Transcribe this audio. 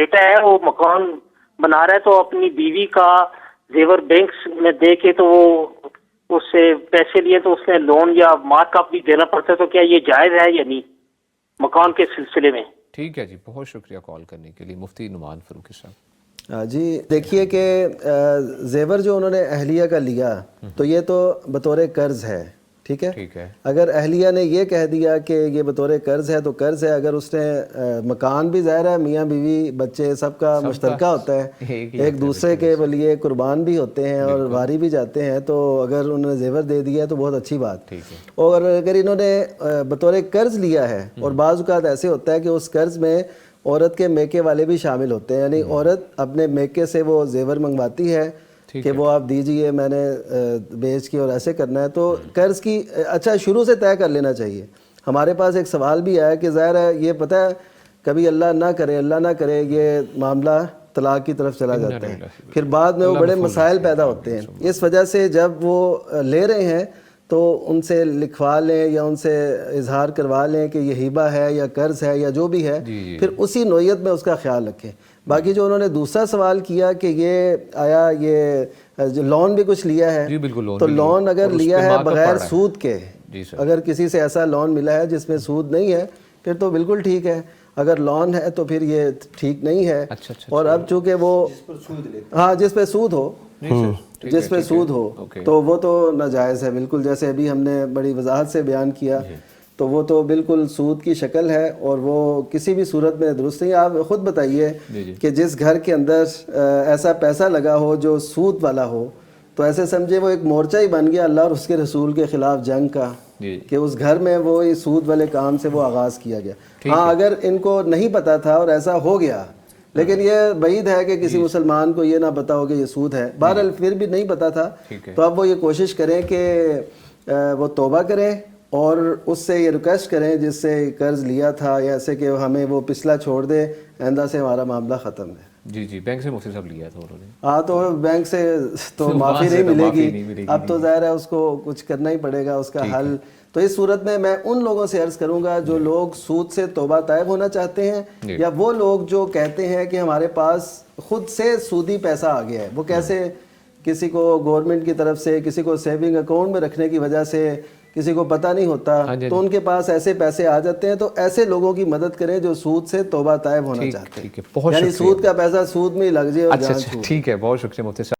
بیٹا ہے وہ مکان بنا رہا ہے تو اپنی بیوی کا زیور بینک میں دے کے تو وہ اس سے پیسے لیے تو اس نے لون یا مارک اپ بھی دینا پڑتا ہے، تو کیا یہ جائز ہے یا نہیں مکان کے سلسلے میں؟ ٹھیک ہے جی، بہت شکریہ کال کرنے کے لیے مفتی نعمان فاروقی صاحب۔ جی دیکھیے کہ زیور جو انہوں نے اہلیہ کا لیا تو یہ تو بطور قرض ہے، ٹھیک ہے۔ ٹھیک ہے، اگر اہلیہ نے یہ کہہ دیا کہ یہ بطور قرض ہے تو قرض ہے، اگر اس نے مکان بھی ظاہر ہے میاں بیوی بچے سب کا مشترکہ ہوتا ہے، ایک دوسرے کے لیے قربان بھی ہوتے ہیں اور واری بھی جاتے ہیں، تو اگر انہوں نے زیور دے دیا ہے تو بہت اچھی بات۔ اور اگر انہوں نے بطور قرض لیا ہے، اور بعض اوقات ایسے ہوتا ہے کہ اس قرض میں عورت کے میکے والے بھی شامل ہوتے ہیں، یعنی عورت اپنے میکے سے وہ زیور منگواتی ہے کہ وہ آپ دیجئے میں نے بیچ کے اور ایسے کرنا ہے، تو قرض کی اچھا شروع سے طے کر لینا چاہیے۔ ہمارے پاس ایک سوال بھی آیا کہ ظاہر ہے یہ پتہ ہے کبھی اللہ نہ کرے یہ معاملہ طلاق کی طرف چلا جاتا ہے، پھر بعد میں وہ بڑے مسائل پیدا ہوتے ہیں۔ اس وجہ سے جب وہ لے رہے ہیں تو ان سے لکھوا لیں یا ان سے اظہار کروا لیں کہ یہ ہبہ ہے یا قرض ہے یا جو بھی ہے، پھر اسی نوعیت میں اس کا خیال رکھیں۔ باقی جو انہوں نے دوسرا سوال کیا کہ یہ آیا یہ لون بھی کچھ لیا ہے، تو لون اگر لیا ہے بغیر سود کے، اگر کسی سے ایسا لون ملا ہے جس میں سود نہیں ہے پھر تو بالکل ٹھیک ہے، اگر لون ہے تو پھر یہ ٹھیک نہیں ہے۔ اور اب چونکہ وہ ہاں جس پہ سود ہو، جس پہ سود ہو تو وہ تو ناجائز ہے بالکل، جیسے ابھی ہم نے بڑی وضاحت سے بیان کیا، تو وہ تو بالکل سود کی شکل ہے اور وہ کسی بھی صورت میں درست نہیں۔ آپ خود بتائیے کہ جس گھر کے اندر ایسا پیسہ لگا ہو جو سود والا ہو تو ایسے سمجھے وہ ایک مورچہ ہی بن گیا اللہ اور اس کے رسول کے خلاف جنگ کا، کہ اس گھر میں وہ اس سود والے کام سے وہ آغاز کیا گیا۔ ہاں اگر ان کو نہیں پتا تھا اور ایسا ہو گیا، لیکن یہ بعید ہے کہ کسی مسلمان کو یہ نہ پتا ہو کہ یہ سود ہے، بہرحال پھر بھی نہیں پتا تھا تو اب وہ یہ کوشش کریں کہ وہ توبہ کریں اور اس سے یہ ریکویسٹ کریں جس سے قرض لیا تھا یا ایسے کہ ہمیں وہ پچھلا چھوڑ دے، آئندہ سے ہمارا معاملہ ختم ہے۔ جی بینک سے مفتی صاحب لیا تھا انہوں نے، ہاں تو بینک سے تو معافی نہیں ملے گی، اب تو ظاہر ہے اس کو کچھ کرنا ہی پڑے گا اس کا حل۔ تو اس صورت میں میں ان لوگوں سے عرض کروں گا جو لوگ سود سے توبہ طائب ہونا چاہتے ہیں، یا وہ لوگ جو کہتے ہیں کہ ہمارے پاس خود سے سودی پیسہ آ گیا ہے، وہ کیسے کسی کو گورنمنٹ کی طرف سے، کسی کو سیونگ اکاؤنٹ میں رکھنے کی وجہ سے کسی کو پتہ نہیں ہوتا تو ان کے پاس ایسے پیسے آ جاتے ہیں، تو ایسے لوگوں کی مدد کریں جو سود سے توبہ طائب ہونا چاہتے ہیں، یعنی سود کا پیسہ سود میں ہی لگ جائے اور جان چھوٹ۔ ٹھیک ہے، بہت شکریہ مفتی صاحب۔